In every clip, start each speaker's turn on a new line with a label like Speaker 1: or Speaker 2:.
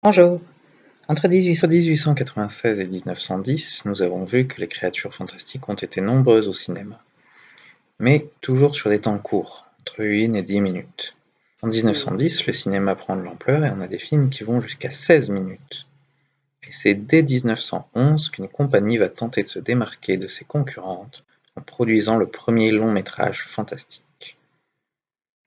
Speaker 1: Bonjour. Entre 1896 et 1910, nous avons vu que les créatures fantastiques ont été nombreuses au cinéma, mais toujours sur des temps courts, entre 1 et 10 minutes. En 1910, le cinéma prend de l'ampleur et on a des films qui vont jusqu'à 16 minutes. Et c'est dès 1911 qu'une compagnie va tenter de se démarquer de ses concurrentes en produisant le premier long métrage fantastique.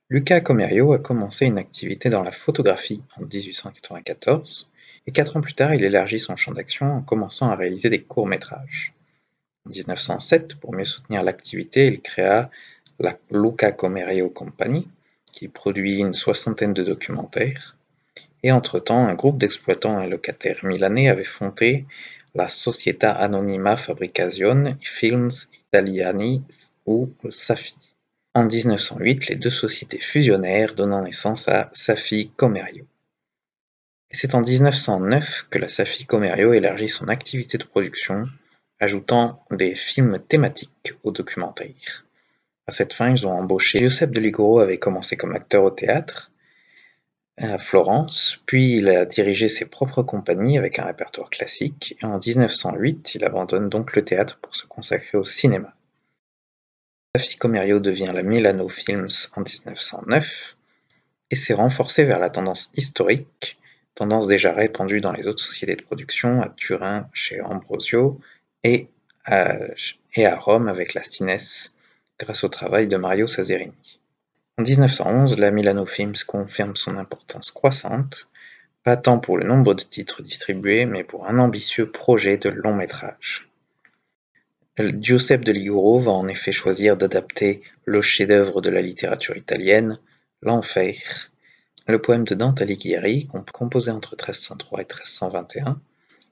Speaker 1: Luca Comerio a commencé une activité dans la photographie en 1894, et 4 ans plus tard il élargit son champ d'action en commençant à réaliser des courts-métrages. En 1907, pour mieux soutenir l'activité, il créa la Luca Comerio Company, qui produit une soixantaine de documentaires, et entre-temps un groupe d'exploitants et locataires milanais avait fondé la Società Anonima Fabbricazione Films Italiani ou SAFI. En 1908, les deux sociétés fusionnèrent, donnant naissance à Safi Comerio. Et c'est en 1909 que la Safi Comerio élargit son activité de production, ajoutant des films thématiques aux documentaires. À cette fin, ils ont embauché Giuseppe de Liguro avait commencé comme acteur au théâtre à Florence, puis il a dirigé ses propres compagnies avec un répertoire classique, et en 1908, il abandonne donc le théâtre pour se consacrer au cinéma. Safi Comerio devient la Milano Films en 1909 et s'est renforcé vers la tendance historique, tendance déjà répandue dans les autres sociétés de production, à Turin chez Ambrosio et à Rome avec la Stines, grâce au travail de Mario Sazerini. En 1911, la Milano Films confirme son importance croissante, pas tant pour le nombre de titres distribués, mais pour un ambitieux projet de long métrage. Giuseppe de Liguro va en effet choisir d'adapter le chef-d'œuvre de la littérature italienne, L'Enfer, le poème de Dante Alighieri, composé entre 1303 et 1321,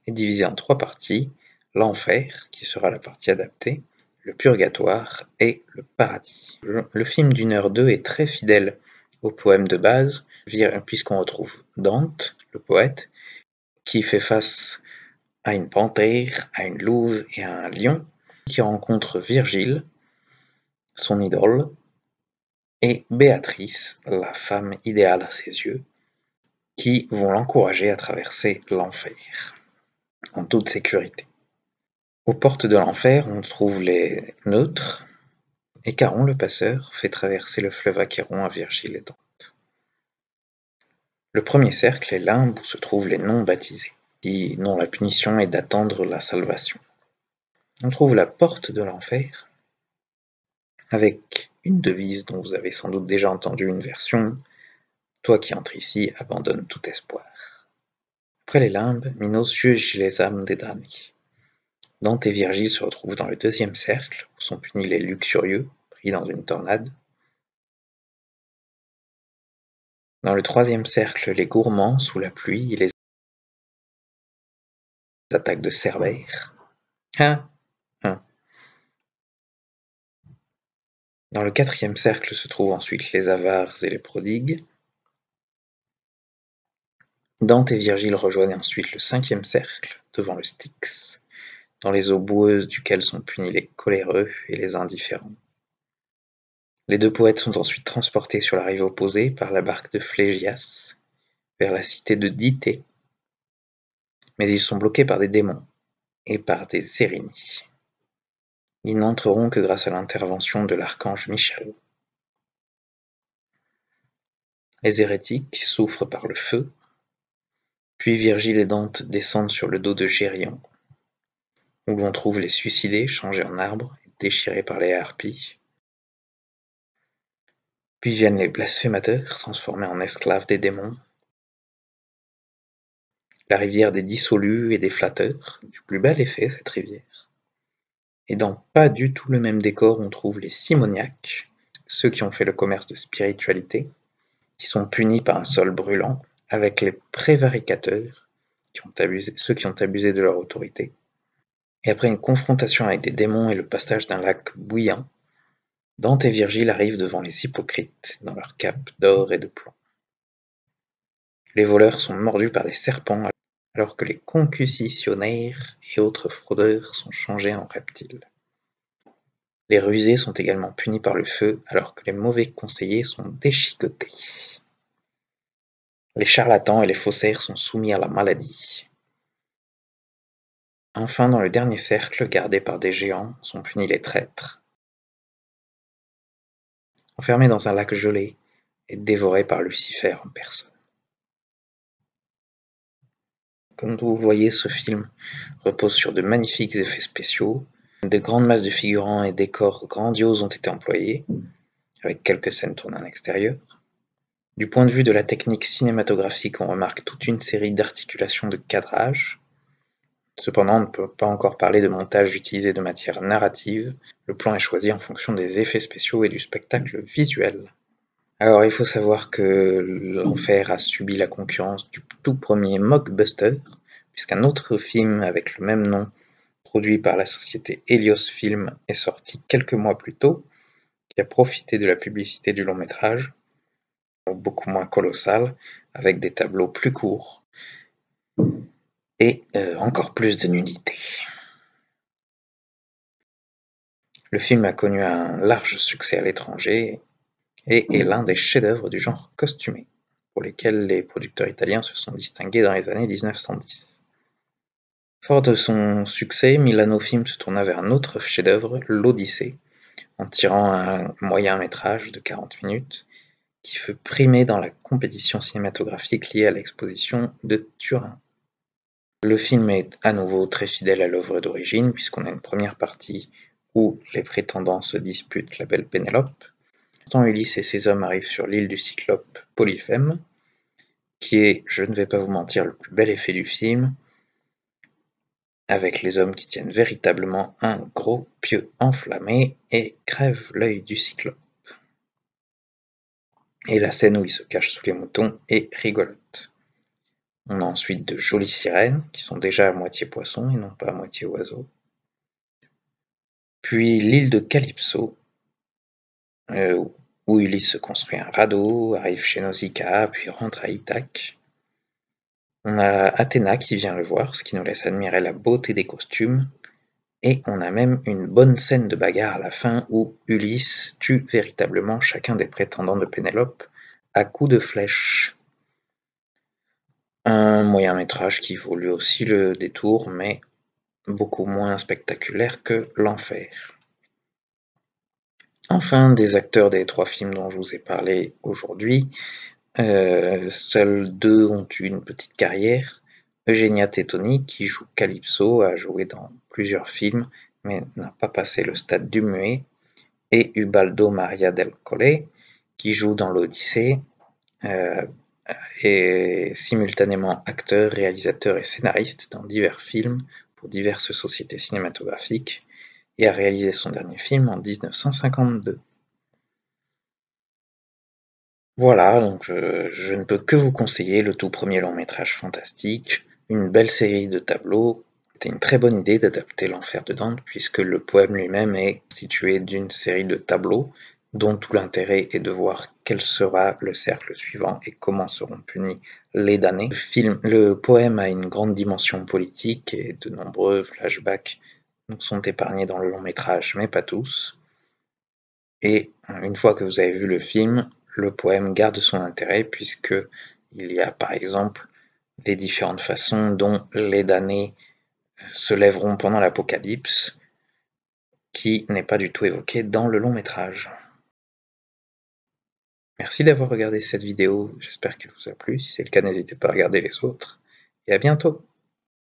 Speaker 1: est divisé en 3 parties: l'Enfer, qui sera la partie adaptée, le Purgatoire et le Paradis. Le film d'1h02 est très fidèle au poème de base, puisqu'on retrouve Dante, le poète, qui fait face à une panthère, à une louve et à un lion, qui rencontre Virgile, son idole, et Béatrice, la femme idéale à ses yeux, qui vont l'encourager à traverser l'enfer, en toute sécurité. Aux portes de l'enfer, on trouve les neutres, et Charon le passeur fait traverser le fleuve Achéron à Virgile et Dante. Le premier cercle est limbe où se trouvent les non-baptisés, dont la punition est d'attendre la salvation. On trouve la porte de l'enfer, avec une devise dont vous avez sans doute déjà entendu une version: « Toi qui entres ici, abandonne tout espoir ». Après les limbes, Minos juge les âmes des damnés. Dante et Virgile se retrouvent dans le deuxième cercle, où sont punis les luxurieux, pris dans une tornade. Dans le troisième cercle, les gourmands, sous la pluie, et les attaques de Cerbère. Hein, hein. Dans le quatrième cercle se trouvent ensuite les avares et les prodigues. Dante et Virgile rejoignent ensuite le cinquième cercle, devant le Styx, dans les eaux boueuses duquel sont punis les coléreux et les indifférents. Les deux poètes sont ensuite transportés sur la rive opposée par la barque de Phlégias, vers la cité de Dithée, mais ils sont bloqués par des démons et par des Érénies. Ils n'entreront que grâce à l'intervention de l'archange Michel. Les hérétiques souffrent par le feu, puis Virgile et Dante descendent sur le dos de Gérion, où l'on trouve les suicidés changés en arbres et déchirés par les harpies. Puis viennent les blasphémateurs, transformés en esclaves des démons, la rivière des dissolus et des flatteurs, du plus bel effet cette rivière. Et dans pas du tout le même décor, on trouve les simoniaques, ceux qui ont fait le commerce de spiritualité, qui sont punis par un sol brûlant, avec les prévaricateurs, ceux qui ont abusé de leur autorité. Et après une confrontation avec des démons et le passage d'un lac bouillant, Dante et Virgile arrivent devant les hypocrites, dans leurs capes d'or et de plomb. Les voleurs sont mordus par des serpents, alors que les concussionnaires et autres fraudeurs sont changés en reptiles. Les rusés sont également punis par le feu, alors que les mauvais conseillers sont déchiquetés. Les charlatans et les faussaires sont soumis à la maladie. Enfin, dans le dernier cercle, gardé par des géants, sont punis les traîtres. Enfermés dans un lac gelé et dévorés par Lucifer en personne. Comme vous voyez, ce film repose sur de magnifiques effets spéciaux. De grandes masses de figurants et décors grandioses ont été employés, avec quelques scènes tournées en extérieur. Du point de vue de la technique cinématographique, on remarque toute une série d'articulations de cadrage. Cependant, on ne peut pas encore parler de montage utilisé de matière narrative. Le plan est choisi en fonction des effets spéciaux et du spectacle visuel. Alors, il faut savoir que l'Enfer a subi la concurrence du tout premier Mockbuster, puisqu'un autre film avec le même nom, produit par la société Helios Film, est sorti quelques mois plus tôt, qui a profité de la publicité du long métrage, beaucoup moins colossal, avec des tableaux plus courts et encore plus de nudité. Le film a connu un large succès à l'étranger et est l'un des chefs-d'œuvre du genre costumé, pour lesquels les producteurs italiens se sont distingués dans les années 1910. Fort de son succès, Milano Film se tourna vers un autre chef-d'œuvre, l'Odyssée, en tirant un moyen-métrage de 40 minutes, qui fut primé dans la compétition cinématographique liée à l'exposition de Turin. Le film est à nouveau très fidèle à l'œuvre d'origine, puisqu'on a une première partie où les prétendants se disputent la belle Pénélope. Pourtant, Ulysse et ses hommes arrivent sur l'île du Cyclope Polyphème, qui est, je ne vais pas vous mentir, le plus bel effet du film, avec les hommes qui tiennent véritablement un gros pieu enflammé et crèvent l'œil du Cyclope. Et la scène où il se cache sous les moutons est rigolote. On a ensuite de jolies sirènes, qui sont déjà à moitié poissons et non pas à moitié oiseaux. Puis l'île de Calypso, où Ulysse se construit un radeau, arrive chez Nausicaa, puis rentre à Ithaque. On a Athéna qui vient le voir, ce qui nous laisse admirer la beauté des costumes, et on a même une bonne scène de bagarre à la fin où Ulysse tue véritablement chacun des prétendants de Pénélope à coups de flèche. Un moyen-métrage qui vaut lui aussi le détour, mais beaucoup moins spectaculaire que l'Enfer. Enfin, des acteurs des 3 films dont je vous ai parlé aujourd'hui, seuls 2 ont eu une petite carrière. Eugenia Tettoni, qui joue Calypso, a joué dans plusieurs films, mais n'a pas passé le stade du muet, et Ubaldo Maria del Colle, qui joue dans l'Odyssée, est simultanément acteur, réalisateur et scénariste dans divers films pour diverses sociétés cinématographiques, et a réalisé son dernier film en 1952. Voilà, donc je ne peux que vous conseiller le tout premier long métrage fantastique, une belle série de tableaux. C'était une très bonne idée d'adapter l'Enfer de Dante, puisque le poème lui-même est constitué d'une série de tableaux, dont tout l'intérêt est de voir quel sera le cercle suivant et comment seront punis les damnés. Le poème a une grande dimension politique et de nombreux flashbacks nous sont épargnés dans le long métrage, mais pas tous. Et une fois que vous avez vu le film, le poème garde son intérêt puisque il y a par exemple les différentes façons dont les damnés se lèveront pendant l'apocalypse, qui n'est pas du tout évoqué dans le long métrage. Merci d'avoir regardé cette vidéo, j'espère qu'elle vous a plu. Si c'est le cas, n'hésitez pas à regarder les autres, et à bientôt.